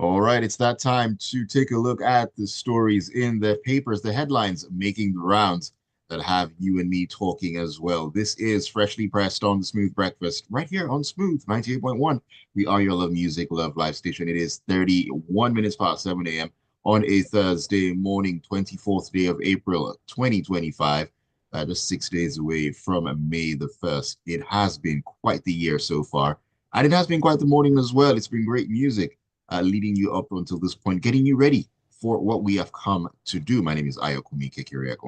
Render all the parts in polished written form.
All right, it's that time to take a look at the stories in the papers, the headlines making the rounds that have you and me talking as well. This is Freshly Pressed on the Smooth Breakfast right here on Smooth 98.1. We are your love music, love live station. It is 31 minutes past 7 a.m. on a Thursday morning, 24th day of April 2025. Just 6 days away from May the 1st. It has been quite the year so far, and it has been quite the morning as well. It's been great music leading you up until this point, getting you ready for what we have come to do. My name is Ayokunmi,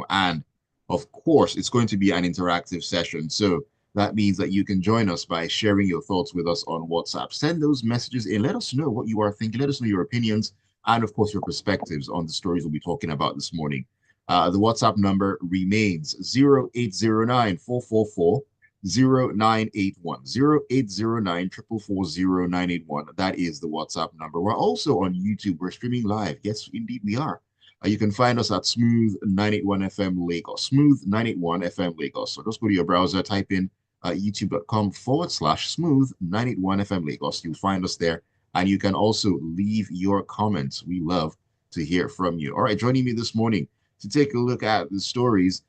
and of course, it's going to be an interactive session. So that means that you can join us by sharing your thoughts with us on WhatsApp. Send those messages in. Let us know what you are thinking. Let us know your opinions and, of course, your perspectives on the stories we'll be talking about this morning. The WhatsApp number remains 0809 444 0981 0809 444 That is the WhatsApp number. We're also on YouTube. We're streaming live. Yes, indeed, we are. You can find us at Smooth 981 FM Lagos. Smooth 981 FM Lagos. So just go to your browser, type in youtube.com/smooth 981 FM Lagos. You'll find us there. And you can also leave your comments. We love to hear from you. All right, joining me this morning to take a look at the stories,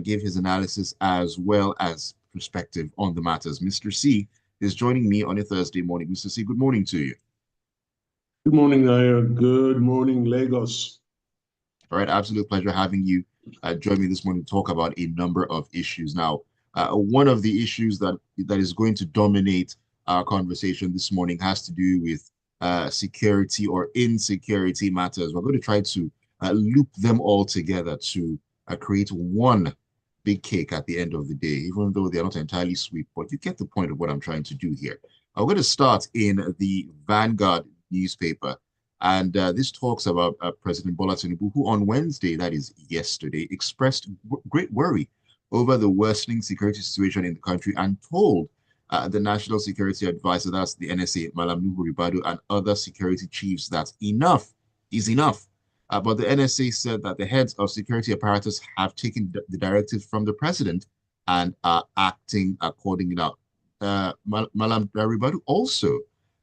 give his analysis as well as perspective on the matters. Mr. C is joining me on a Thursday morning. Mr. C, good morning to you. Good morning, Aya. Good morning, Lagos. All right, absolute pleasure having you join me this morning to talk about a number of issues. Now, one of the issues that is going to dominate our conversation this morning has to do with security or insecurity matters. We're going to try to loop them all together to create one big cake at the end of the day, even though they're not entirely sweet, but you get the point of what I'm trying to do here. I'm going to start in the Vanguard newspaper. And this talks about President Bola Tinubu, who on Wednesday, that is yesterday, expressed great worry over the worsening security situation in the country and told the National Security Advisor, that's the NSA, Malam Nuhu Ribadu, and other security chiefs that enough is enough. But the NSA said that the heads of security apparatus have taken the directive from the president and are acting accordingly. Now, Malam Ribadu also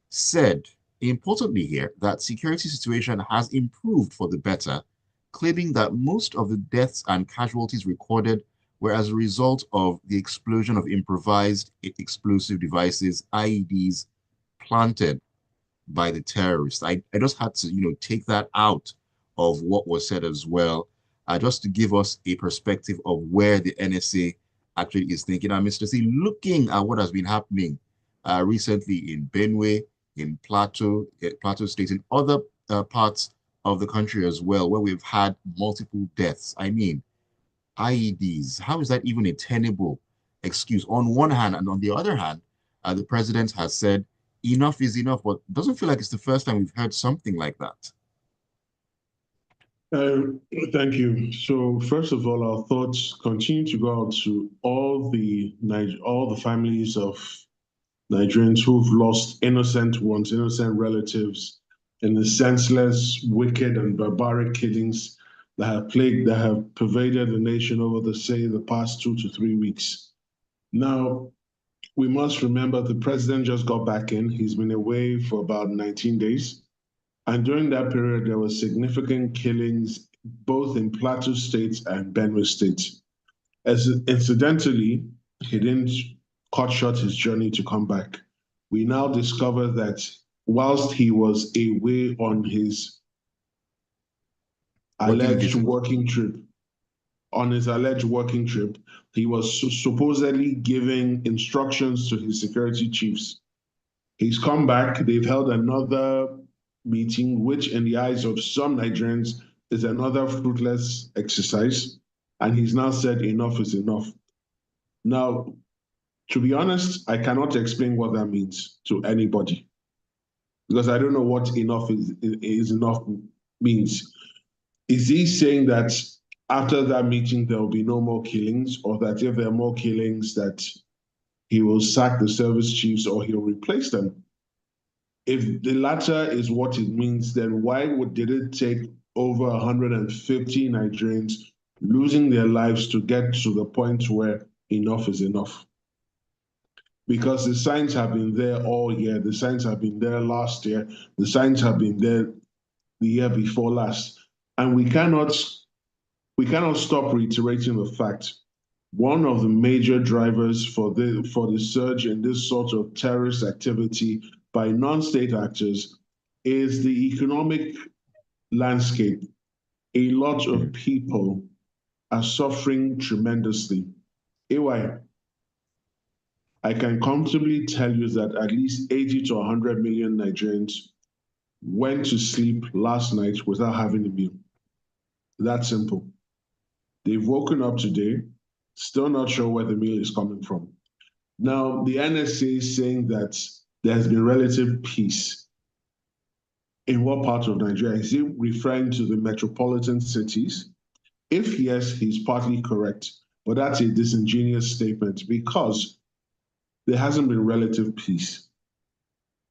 said, importantly here, that security situation has improved for the better, claiming that most of the deaths and casualties recorded were as a result of the explosion of improvised explosive devices, IEDs, planted by the terrorists. I just had to, take that out of what was said as well, just to give us a perspective of where the NSA actually is thinking. Now, Mr. C, looking at what has been happening recently in Benue, in Plateau State, in other parts of the country as well, where we've had multiple deaths. I mean, IEDs, how is that even a tenable excuse on one hand? And on the other hand, the president has said enough is enough, but it doesn't feel like it's the first time we've heard something like that. Thank you. So first of all, our thoughts continue to go out to all the families of Nigerians who've lost innocent ones, innocent relatives, in the senseless, wicked, and barbaric killings that have pervaded the nation over the past 2 to 3 weeks. Now, we must remember the president just got back in. He's been away for about 19 days. And during that period, there were significant killings both in Plateau State and Benue State. As incidentally, he didn't cut short his journey to come back. We now discover that whilst he was away on his alleged working trip, he was supposedly giving instructions to his security chiefs. He's come back. They've held another meeting, which in the eyes of some Nigerians is another fruitless exercise. And he's now said enough is enough. Now, to be honest, I cannot explain what that means to anybody because I don't know what enough is enough means. Is he saying that after that meeting, there will be no more killings, or that if there are more killings, that he will sack the service chiefs or he'll replace them? If the latter is what it means, then why did it take over 150 Nigerians losing their lives to get to the point where enough is enough? because the signs have been there all year. The signs have been there last year. The signs have been there the year before last. And we cannot stop reiterating the fact one of the major drivers for the surge in this sort of terrorist activity by non-state actors is the economic landscape. A lot of people are suffering tremendously. AY, I can comfortably tell you that at least 80 to 100 million Nigerians went to sleep last night without having a meal. That simple. They've woken up today, still not sure where the meal is coming from. Now, the NSA is saying that there has been relative peace. In what part of Nigeria? Is he referring to the metropolitan cities? If yes, he's partly correct, but that's a disingenuous statement because there hasn't been relative peace.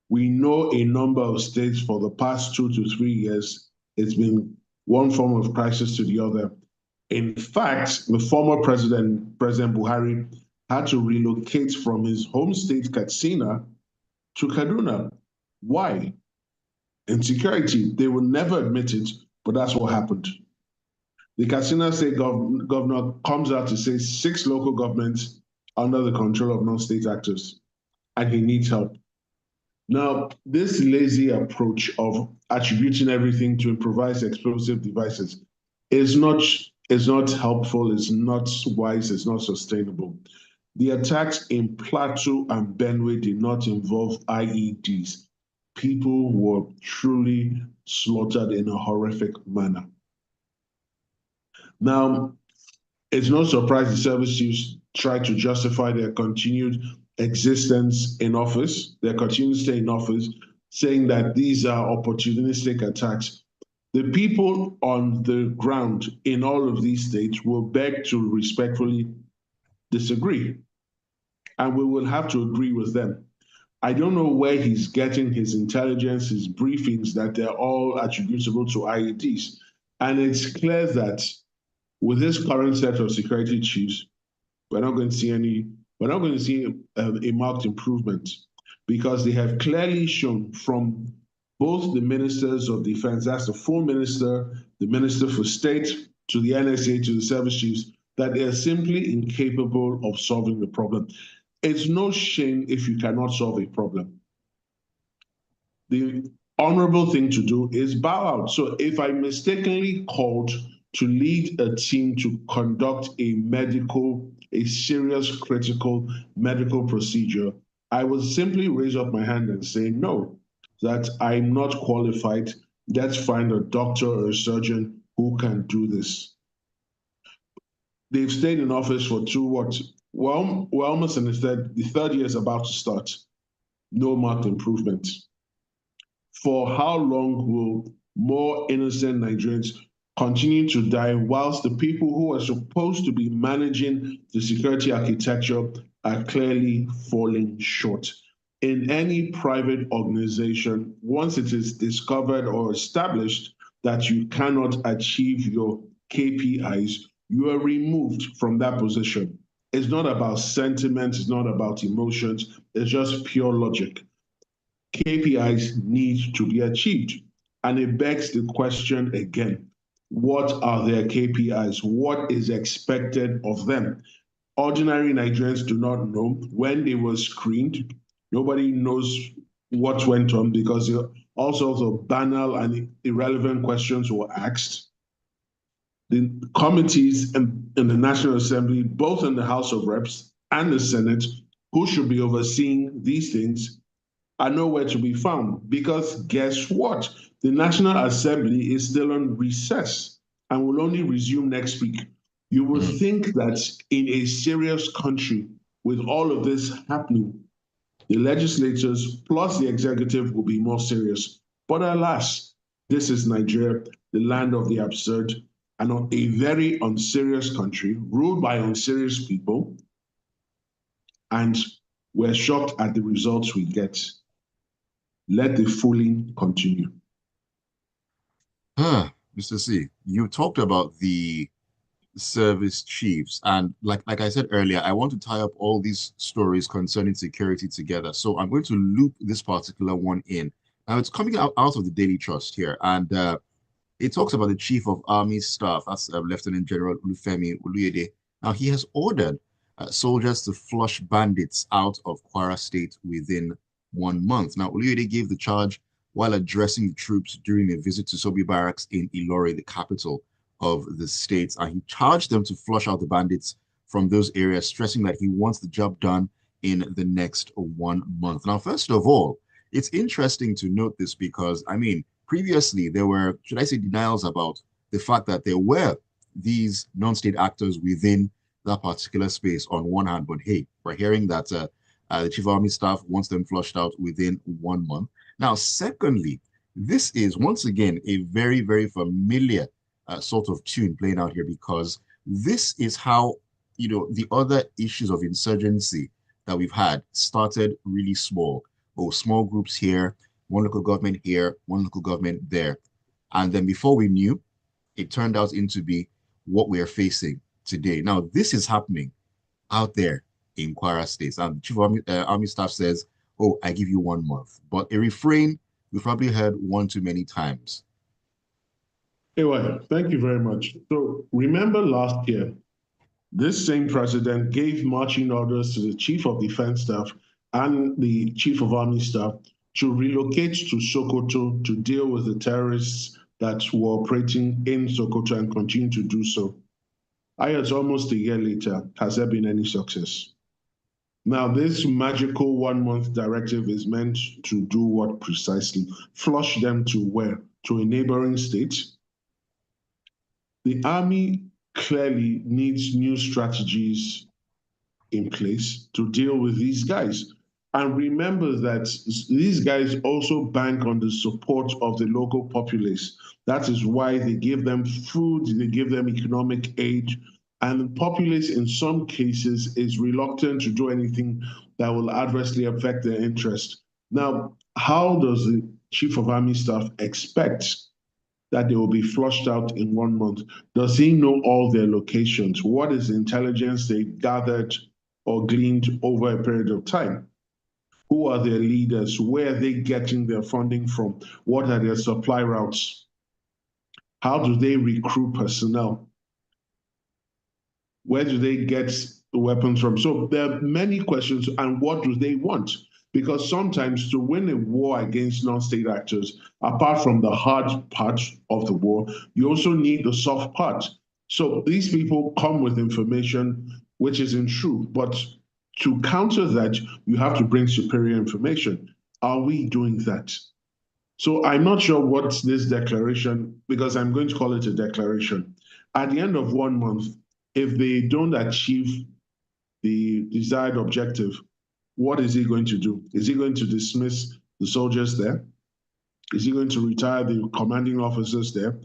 We know a number of states for the past 2 to 3 years, it's been one form of crisis to the other. In fact, the former President Buhari, had to relocate from his home state, Katsina, to Kaduna. Why? Insecurity. They will never admit it, but that's what happened. The Katsina state governor comes out to say 6 local governments under the control of non-state actors, and he needs help. Now, this lazy approach of attributing everything to improvised explosive devices is not helpful, it's not wise, it's not sustainable. The attacks in Plateau and Benue did not involve IEDs. People were truly slaughtered in a horrific manner. Now, it's no surprise the service chiefs tried to justify their continued existence in office, their continued stay in office, saying that these are opportunistic attacks. The people on the ground in all of these states will beg to respectfully disagree, and we will have to agree with them. I don't know where he's getting his intelligence, his briefings, that they're all attributable to IEDs. And it's clear that with this current set of security chiefs, we're not going to see a marked improvement, because they have clearly shown from both the ministers of defense, that's the full minister, the minister for state, to the NSA, to the service chiefs, that they are simply incapable of solving the problem. It's no shame if you cannot solve a problem. The honorable thing to do is bow out. So if I mistakenly called to lead a team to conduct a serious critical medical procedure, I would simply raise up my hand and say, no, that I'm not qualified. Let's find a doctor or a surgeon who can do this. They've stayed in office for we're almost in the third year is about to start. No marked improvement. For how long will more innocent Nigerians continue to die whilst the people who are supposed to be managing the security architecture are clearly falling short? In any private organization, once it is discovered or established that you cannot achieve your KPIs, you are removed from that position. It's not about sentiment, it's not about emotions, it's just pure logic. KPIs need to be achieved. And it begs the question again, what are their KPIs? What is expected of them? Ordinary Nigerians do not know. When they were screened, nobody knows what went on, because all sorts of banal and irrelevant questions were asked. The committees in the National Assembly, both in the House of Reps and the Senate, who should be overseeing these things, are nowhere to be found, because guess what? The National Assembly is still on recess and will only resume next week. You would think that in a serious country with all of this happening, the legislators plus the executive will be more serious. But alas, this is Nigeria, the land of the absurd, and a very unserious country ruled by unserious people. And we're shocked at the results we get. Let the fooling continue. Mr. C, you talked about the service chiefs. And like I said earlier, I want to tie up all these stories concerning security together. So I'm going to loop this particular one in. Now it's coming out of the Daily Trust here, and it talks about the Chief of Army Staff, that's Lieutenant General Olufemi Oluyede. Now he has ordered soldiers to flush bandits out of Kwara State within 1 month. Now Oluyede gave the charge while addressing the troops during a visit to Sobi Barracks in Ilori, the capital of the state. And he charged them to flush out the bandits from those areas, stressing that he wants the job done in the next 1 month. Now, first of all, it's interesting to note this because, I mean, previously there were, should I say, denials about the fact that there were these non-state actors within that particular space on one hand, but hey, we're hearing that the Chief of Army Staff wants them flushed out within 1 month. Now, secondly, this is once again a very, very familiar sort of tune playing out here because this is how, the other issues of insurgency that we've had started really small. Oh, small groups here, one local government here, one local government there. And then before we knew, it turned out into be what we are facing today. Now, this is happening out there in Kwara State. And Chief of Army Staff says, oh, I give you 1 month. But a refrain we've probably heard one too many times. Anyway, thank you very much. So remember last year, this same president gave marching orders to the Chief of Defense Staff and the Chief of Army Staff to relocate to Sokoto to deal with the terrorists that were operating in Sokoto and continue to do so. It's almost a year later. Has there been any success? Now, this magical 1 month directive is meant to do what precisely? Flush them to where? To a neighboring state? The army clearly needs new strategies in place to deal with these guys. And remember that these guys also bank on the support of the local populace. That is why they give them food, they give them economic aid, and the populace in some cases is reluctant to do anything that will adversely affect their interest. Now, how does the Chief of Army Staff expect that they will be flushed out in 1 month? Does he know all their locations? What is the intelligence they gathered or gleaned over a period of time? Who are their leaders? Where are they getting their funding from? What are their supply routes? How do they recruit personnel? Where do they get the weapons from? So there are many questions, and what do they want? Because sometimes to win a war against non-state actors, apart from the hard part of the war, you also need the soft part. So these people come with information which isn't true, but to counter that, you have to bring superior information. Are we doing that? So I'm not sure what this declaration, because I'm going to call it a declaration. At the end of 1 month, if they don't achieve the desired objective, what is he going to do? Is he going to dismiss the soldiers there? Is he going to retire the commanding officers there?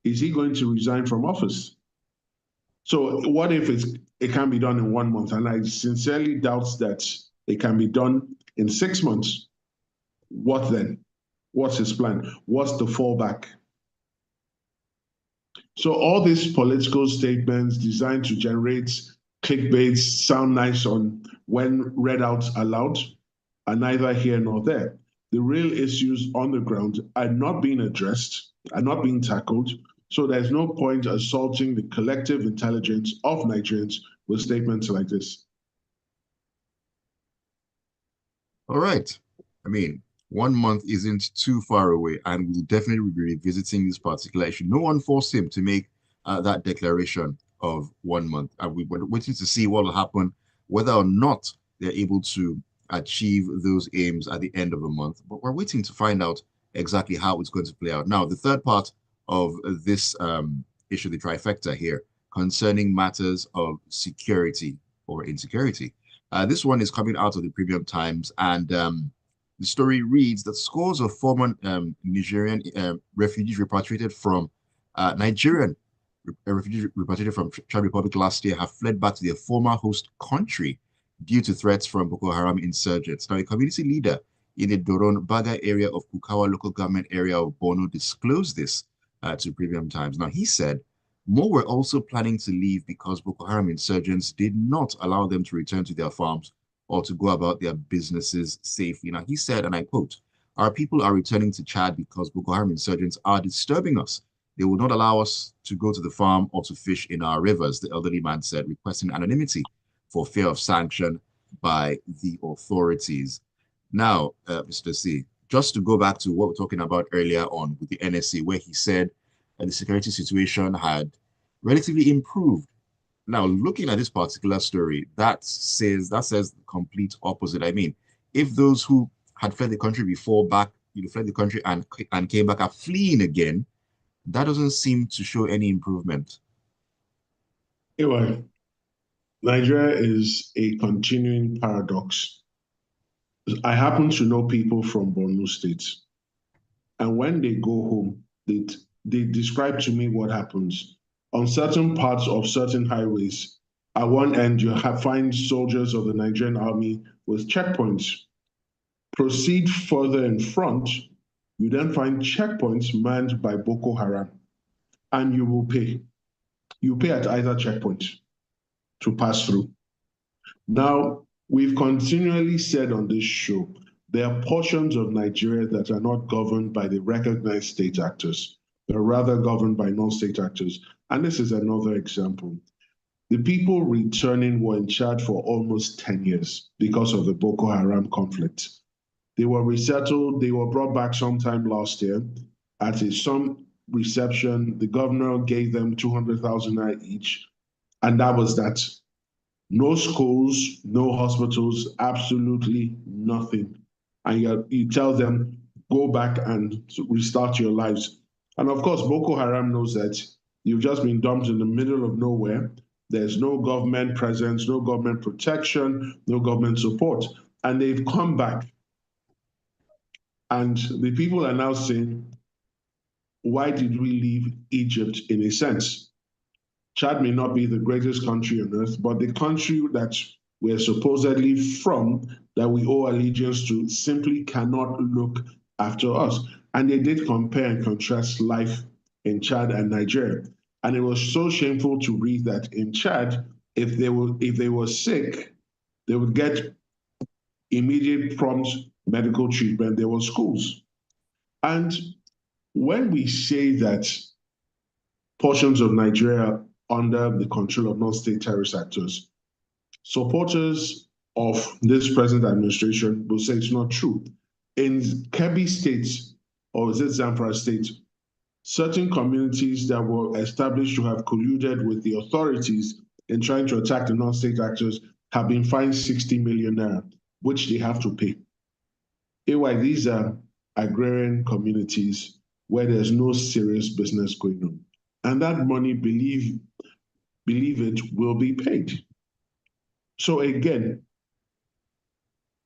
Is he going to resign from office? So what if it can be done in 1 month? And I sincerely doubt that it can be done in 6 months. What then? What's his plan? What's the fallback? So all these political statements designed to generate clickbaits sound nice on when read out aloud are neither here nor there. The real issues on the ground are not being addressed, are not being tackled. So there's no point assaulting the collective intelligence of Nigerians with statements like this. All right. I mean, 1 month isn't too far away, and we'll definitely be revisiting this particular issue. No one forced him to make that declaration of 1 month. And we were waiting to see what will happen, whether or not they're able to achieve those aims at the end of the month. But we're waiting to find out exactly how it's going to play out. Now, the third part of this issue, the trifecta here, concerning matters of security or insecurity. This one is coming out of the Premium Times, and the story reads that scores of former Nigerian refugees repatriated from refugees repatriated from Czech Republic last year have fled back to their former host country due to threats from Boko Haram insurgents. Now, a community leader in the Doron Baga area of Kukawa local government area of Borno disclosed this to Premium Times. Now, he said More were also planning to leave because Boko Haram insurgents did not allow them to return to their farms or to go about their businesses safely. Now, he said, and I quote, "Our people are returning to Chad because Boko Haram insurgents are disturbing us. They will not allow us to go to the farm or to fish in our rivers," the elderly man said, requesting anonymity for fear of sanction by the authorities. Now, Mr. C, just to go back to what we're talking about earlier on with the NSA, where he said the security situation had relatively improved. Now, looking at this particular story, that says the complete opposite. I mean, if those who had fled the country before back, fled the country and came back are fleeing again, that doesn't seem to show any improvement. Anyway, Nigeria is a continuing paradox. I happen to know people from Borno State, and when they go home, they describe to me what happens. On certain parts of certain highways, at one end, find soldiers of the Nigerian army with checkpoints. Proceed further in front, you then find checkpoints manned by Boko Haram, and you will pay. You pay at either checkpoint to pass through. Now, we've continually said on this show, there are portions of Nigeria that are not governed by the recognized state actors. They're rather governed by non-state actors. And this is another example. The people returning were in charge for almost 10 years because of the Boko Haram conflict. They were resettled. They were brought back sometime last year. At some reception, the governor gave them 200,000 naira each. And that was that. No schools, no hospitals, absolutely nothing. And you tell them, go back and restart your lives. And of course, Boko Haram knows that you've just been dumped in the middle of nowhere. There's no government presence, no government protection, no government support. And they've come back. And the people are now saying, why did we leave Egypt in a sense? Chad may not be the greatest country on earth, but the country that we're supposedly from, that we owe allegiance to, simply cannot look after us. And they did compare and contrast life in Chad and Nigeria. And it was so shameful to read that in Chad, if they were sick, they would get immediate prompt medical treatment. There were schools. And when we say that portions of Nigeria under the control of non-state terrorist actors, supporters of this present administration will say it's not true. In Kebbi State, or is it Zamfara State, certain communities that were established to have colluded with the authorities in trying to attack the non-state actors have been fined 60 million naira, which they have to pay. Anyway, these are agrarian communities where there's no serious business going on. And that money, believe it, will be paid. So again,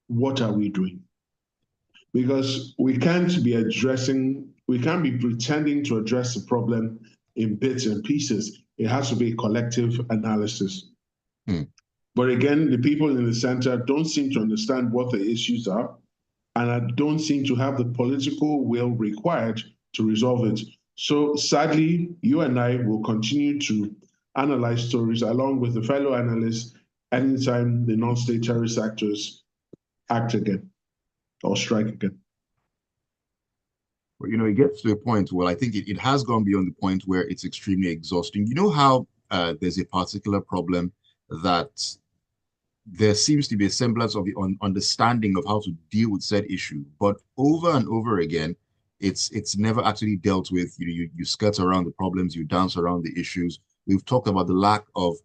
what are we doing? Because we can't be pretending to address the problem in bits and pieces. It has to be a collective analysis. But again, the people in the center don't seem to understand what the issues are, and don't seem to have the political will required to resolve it. So sadly, you and I will continue to analyze stories along with the fellow analysts anytime the non-state terrorist actors act again or strike again. Well, it gets to a point where I think it has gone beyond the point where it's extremely exhausting. You know how there's a particular problem that there seems to be a semblance of the understanding of how to deal with said issue, but over and over again, it's never actually dealt with. You skirt around the problems, you dance around the issues. We've talked about the lack of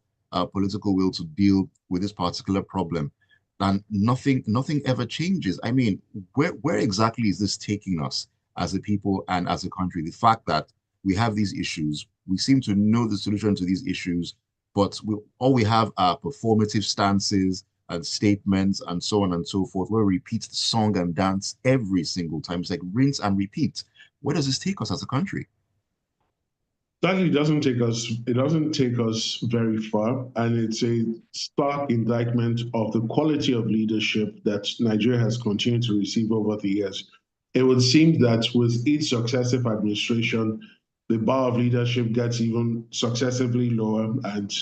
political will to deal with this particular problem, and nothing ever changes. I mean, where exactly is this taking us as a people and as a country? The fact that we have these issues, we seem to know the solution to these issues, but all we have are performative stances and statements and so on and so forth, where we repeat the song and dance every single time. It's like rinse and repeat. Where does this take us as a country? It doesn't take us very far, and it's a stark indictment of the quality of leadership that Nigeria has continued to receive over the years. It would seem that with each successive administration, the bar of leadership gets even successively lower, and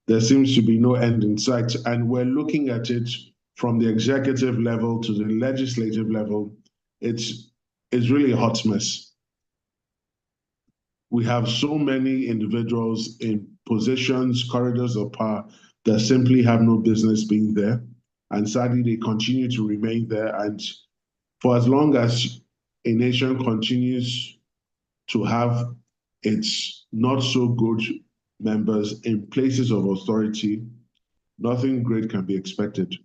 there seems to be no end in sight. And we're looking at it from the executive level to the legislative level. It's really a hot mess. We have so many individuals in positions, corridors of power that simply have no business being there. And sadly, they continue to remain there. And for as long as a nation continues to have its not so good members in places of authority, nothing great can be expected.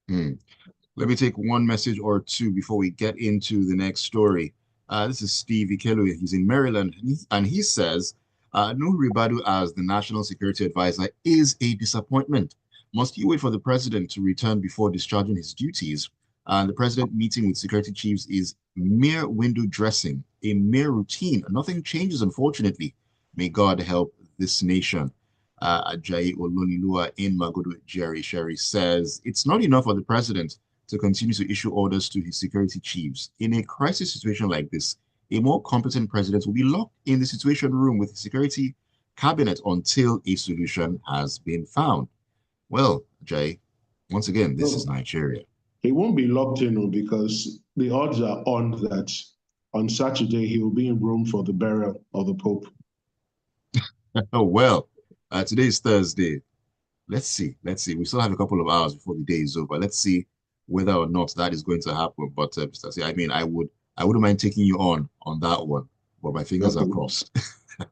Hmm. Let me take one message or two before we get into the next story. This is Steve Ikelu. He's in Maryland, and he says, Nuhu Ribadu as the National Security Advisor is a disappointment. Must you wait for the president to return before discharging his duties? The president meeting with security chiefs is mere window dressing, a mere routine. Nothing changes, unfortunately. May God help this nation. Ajayi Olonilua in Magodo Jerry Sherry says, it's not enough for the president to continue to issue orders to his security chiefs. In a crisis situation like this, a more competent president will be locked in the situation room with the security cabinet until a solution has been found. Well, Jay, once again, this is No, Nigeria. he won't be locked in because the odds are on that on Saturday he will be in Rome for the burial of the Pope. Oh, well, today is Thursday. Let's see. Let's see. We still have a couple of hours before the day is over. Let's see whether or not that is going to happen. But Mr. C, I mean, I wouldn't mind taking you on that one, but my fingers are Okay. crossed.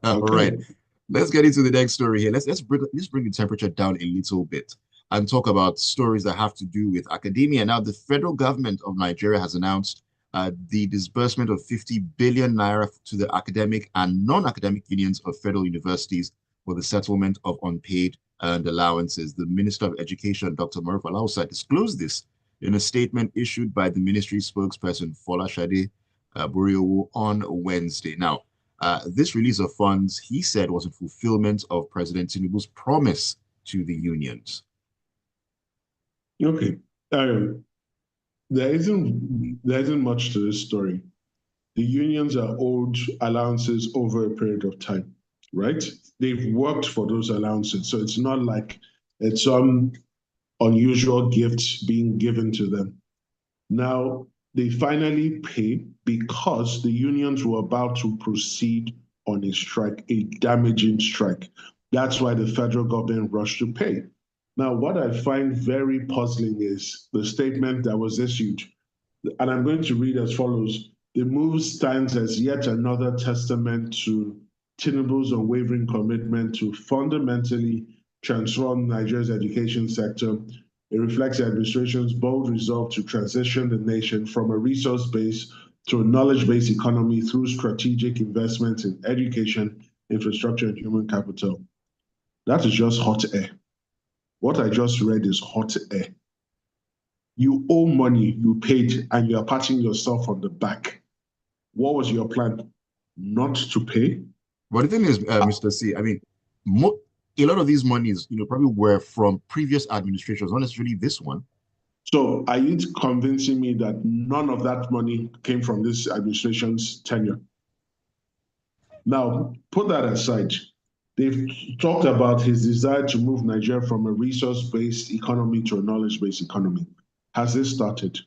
All right, Okay. let's get into the next story here. Let's bring the temperature down a little bit and talk about stories that have to do with academia. Now, the federal government of Nigeria has announced the disbursement of 50 billion naira to the academic and non-academic unions of federal universities for the settlement of unpaid earned allowances. The Minister of Education, Dr. Maruf Alausa, disclosed this in a statement issued by the ministry spokesperson Fola Shade Buriowo on Wednesday. Now, this release of funds, he said, was a fulfillment of President Tinubu's promise to the unions. Okay. There isn't much to this story. The unions are owed allowances over a period of time, right? They've worked for those allowances, so it's not like it's some unusual gift being given to them. Now, they finally pay because the unions were about to proceed on a strike, a damaging strike. That's why the federal government rushed to pay. Now, what I find very puzzling is the statement that was issued, and I'm going to read as follows. The move stands as yet another testament to Tinubu's unwavering commitment to fundamentally transform Nigeria's education sector. It reflects the administration's bold resolve to transition the nation from a resource-based to a knowledge-based economy through strategic investments in education, infrastructure, and human capital. That is just hot air. What I just read is hot air. You owe money, you paid, and you are patting yourself on the back. What was your plan? Not to pay? But the thing is, Mr. C, I mean, a lot of these monies, probably were from previous administrations, not necessarily this one. So are you convincing me that none of that money came from this administration's tenure? Now, put that aside. They've talked about his desire to move Nigeria from a resource-based economy to a knowledge-based economy. Has this started?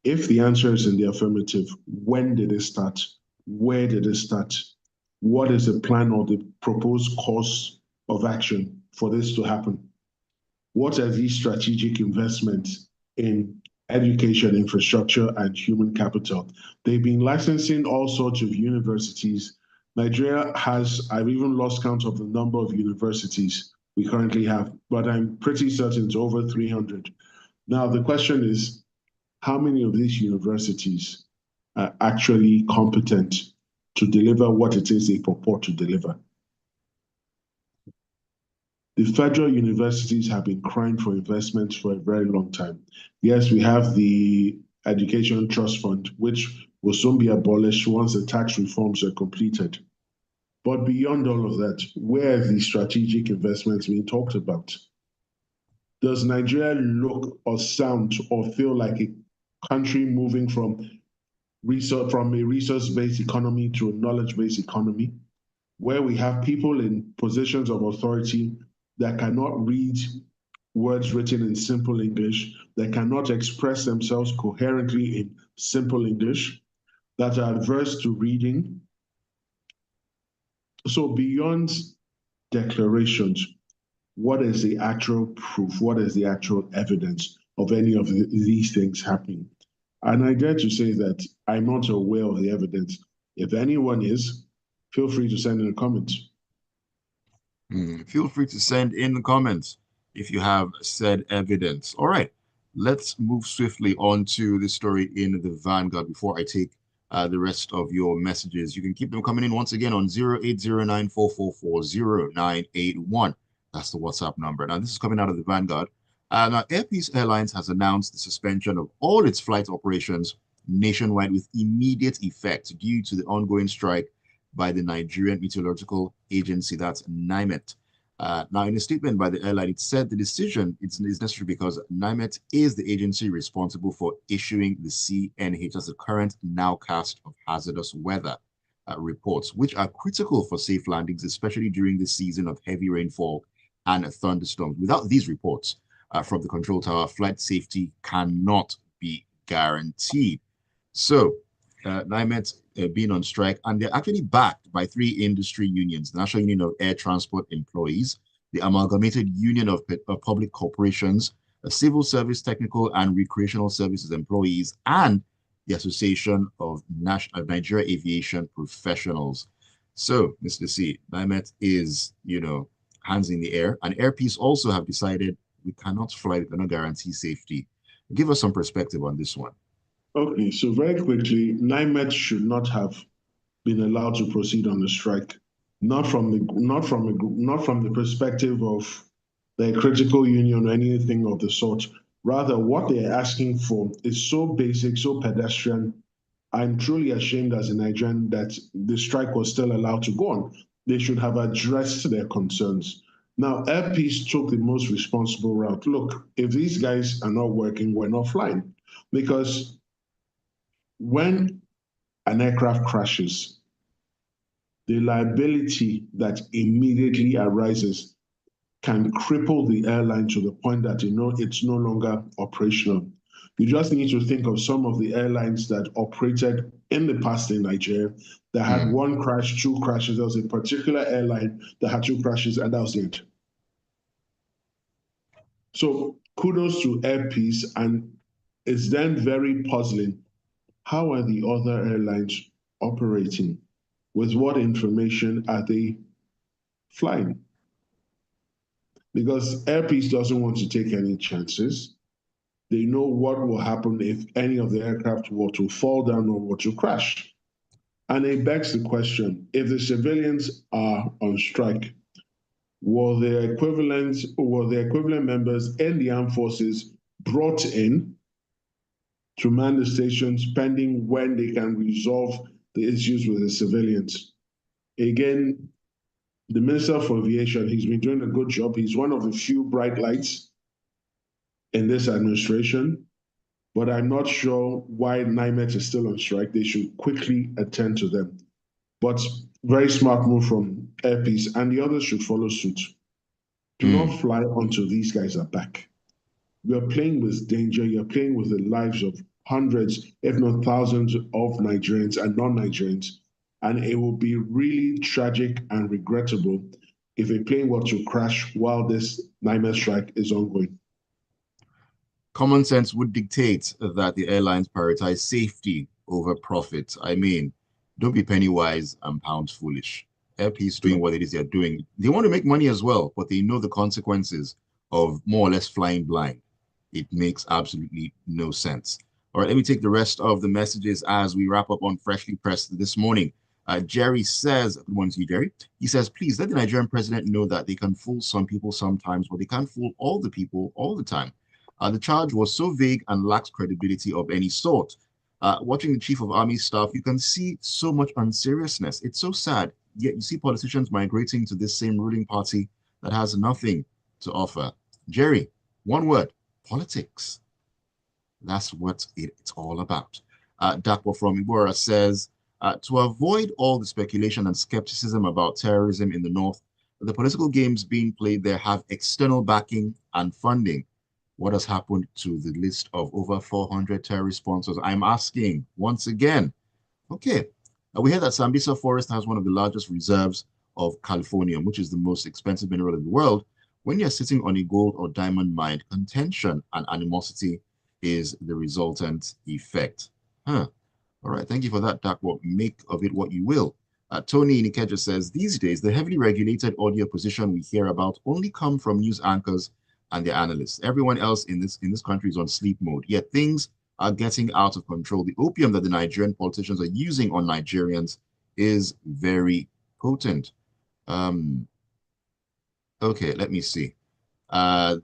If the answer is in the affirmative, when did it start? Where did it start? What is the plan or the proposed course of action for this to happen? What are these strategic investments in education, infrastructure, and human capital? They've been licensing all sorts of universities. Nigeria has, I've even lost count of the number of universities we currently have, but I'm pretty certain it's over 300. Now, the question is, how many of these universities are actually competent to deliver what it is they purport to deliver? The federal universities have been crying for investments for a very long time. Yes, we have the Education Trust Fund, which will soon be abolished once the tax reforms are completed. But beyond all of that, where are the strategic investments being talked about? Does Nigeria look or sound or feel like a country moving from from a resource-based economy to a knowledge-based economy, where we have people in positions of authority that cannot read words written in simple English, that cannot express themselves coherently in simple English, that are adverse to reading. So beyond declarations, what is the actual proof? What is the actual evidence of any of these things happening? And I dare to say that I'm not aware of the evidence. If anyone is, feel free to send in a comment. Feel free to send in the comments if you have said evidence. All right, let's move swiftly on to the story in the Vanguard before I take the rest of your messages. You can keep them coming in once again on 0809444091. That's the WhatsApp number. Now, this is coming out of the Vanguard. Now, Air Peace Airlines has announced the suspension of all its flight operations nationwide with immediate effect due to the ongoing strike by the Nigerian Meteorological Agency, that's NIMET. Now, in a statement by the airline, it said the decision is necessary because NIMET is the agency responsible for issuing the CNH, as the current nowcast of hazardous weather reports, which are critical for safe landings, especially during the season of heavy rainfall and thunderstorms. Without these reports from the control tower, flight safety cannot be guaranteed. So, NIMET being on strike, and they're actually backed by three industry unions: the National Union of Air Transport Employees, the Amalgamated Union of Public Corporations, the Civil Service Technical and Recreational Services Employees, and the Association of Nigeria Aviation Professionals. So, Mr. C, NIMET is, hands in the air, and Air Peace also have decided we cannot fly, we cannot guarantee safety. Give us some perspective on this one. Okay, so very quickly, NIMET should not have been allowed to proceed on the strike, not from the perspective of the critical union or anything of the sort. Rather, what they're asking for is so basic, so pedestrian. I'm truly ashamed as a Nigerian that the strike was still allowed to go on. They should have addressed their concerns. Now, Air Peace took the most responsible route. Look, if these guys are not working, we're not flying. Because when an aircraft crashes, the liability that immediately arises can cripple the airline to the point that it's no longer operational. You just need to think of some of the airlines that operated in the past in Nigeria that had one crash, two crashes. There was a particular airline that had two crashes, and that was it. So kudos to Air Peace, and it's then very puzzling. How are the other airlines operating? With what information are they flying? Because Air Peace doesn't want to take any chances. They know what will happen if any of the aircraft were to fall down or were to crash. And it begs the question, if the civilians are on strike, were the equivalent members in the armed forces brought in to man the stations pending when they can resolve the issues with the civilians? Again, the Minister for Aviation, he's been doing a good job. He's one of the few bright lights in this administration, but I'm not sure why NIMET is still on strike. They should quickly attend to them. But very smart move from Air Peace, and the others should follow suit. Do not fly until these guys are back. You're playing with danger. You're playing with the lives of hundreds, if not thousands, of Nigerians and non-Nigerians. And it will be really tragic and regrettable if a plane were to crash while this NIMET strike is ongoing. Common sense would dictate that the airlines prioritize safety over profit. I mean, don't be penny wise and pound foolish. Air Peace doing what it is they're doing. They want to make money as well, but they know the consequences of more or less flying blind. It makes absolutely no sense. All right, let me take the rest of the messages as we wrap up on Freshly Pressed this morning. Jerry says, good morning to you, Jerry. He says, please let the Nigerian president know that they can fool some people sometimes, but they can't fool all the people all the time. The charge was so vague and lacks credibility of any sort. Watching the Chief of Army Staff, you can see so much unseriousness. It's so sad. Yet you see politicians migrating to this same ruling party that has nothing to offer. Jerry, one word, politics. That's what it's all about. Dapo from Ibora says, to avoid all the speculation and skepticism about terrorism in the North, the political games being played there have external backing and funding. What has happened to the list of over 400 terrorist sponsors? I'm asking once again. Okay. We hear that Sambisa Forest has one of the largest reserves of californium, which is the most expensive mineral in the world. When you're sitting on a gold or diamond mine, contention and animosity is the resultant effect. Huh. All right. Thank you for that, Dakwa. Make of it what you will. Tony Nikeja says, these days, the heavily regulated audio position we hear about only come from news anchors and their analysts. Everyone else in this country is on sleep mode. Yet things are getting out of control. The opium that the Nigerian politicians are using on Nigerians is very potent. Okay, let me see.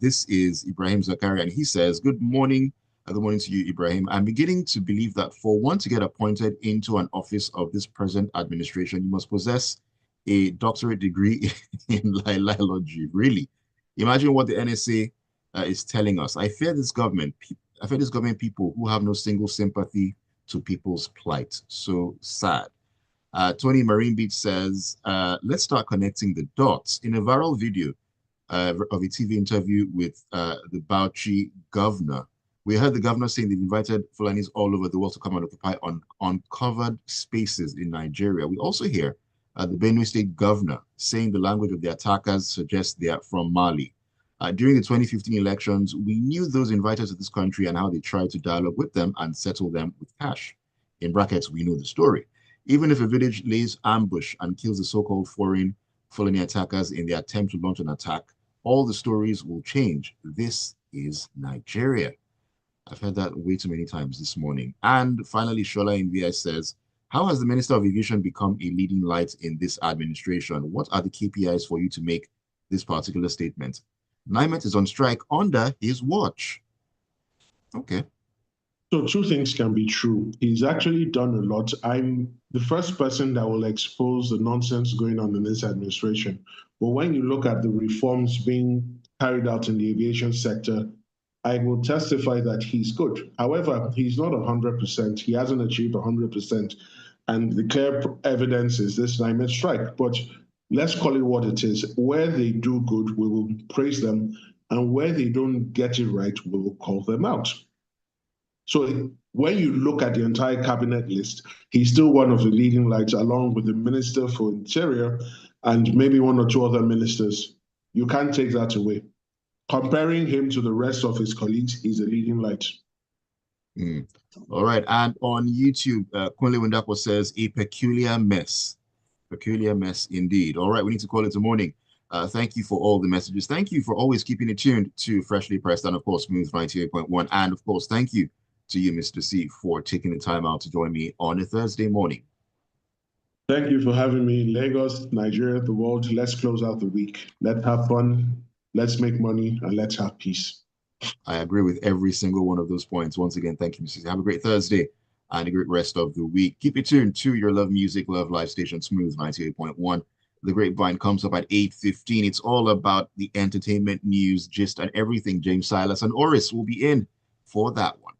This is Ibrahim Zakaria, and he says, good morning. Good morning to you, Ibrahim. I'm beginning to believe that for one to get appointed into an office of this present administration, you must possess a doctorate degree in lilology. Really? Imagine what the NSA is telling us. I fear this government people who have no single sympathy to people's plight. So sad. Tony Marine Beach says, let's start connecting the dots. In a viral video of a TV interview with the Bauchi governor, we heard the governor saying they've invited Fulanis all over the world to come and occupy uncovered spaces in Nigeria. We also hear the Benue State governor saying the language of the attackers suggests they are from Mali. During the 2015 elections, we knew those invited to this country and how they tried to dialogue with them and settle them with cash. In brackets, we know the story. Even if a village lays ambush and kills the so-called foreign Fulani attackers in the attempt to launch an attack, all the stories will change. This is Nigeria. I've heard that way too many times this morning. And finally, Shola Invia says, how has the Minister of Aviation become a leading light in this administration? What are the KPIs for you to make this particular statement? NIMET is on strike under his watch. Okay. So two things can be true. He's actually done a lot. I'm the first person that will expose the nonsense going on in this administration. But when you look at the reforms being carried out in the aviation sector, I will testify that he's good. However, he's not 100%. He hasn't achieved 100%. And the clear evidence is this NIMET strike. But let's call it what it is. Where they do good, we will praise them. And where they don't get it right, we will call them out. So when you look at the entire cabinet list, he's still one of the leading lights, along with the Minister for Interior and maybe one or two other ministers. You can't take that away. Comparing him to the rest of his colleagues, he's a leading light. All right. And on YouTube, Kunle Windako says, a peculiar mess. Peculiar mess indeed. All right. We need to call it a morning. Thank you for all the messages. Thank you for always keeping it tuned to Freshly Pressed and, of course, Smooth 98.1. And, of course, thank you to you, Mr. C, for taking the time out to join me on a Thursday morning. Thank you for having me. Lagos, Nigeria, the world. Let's close out the week. Let's have fun. Let's make money, and let's have peace. I agree with every single one of those points. Once again, thank you, Mr. C. Have a great Thursday and a great rest of the week. Keep it tuned to your Love Music, Love Live station, Smooth 98.1. The Grapevine comes up at 8:15. It's all about the entertainment news, gist, and everything. James Silas and Oris will be in for that one.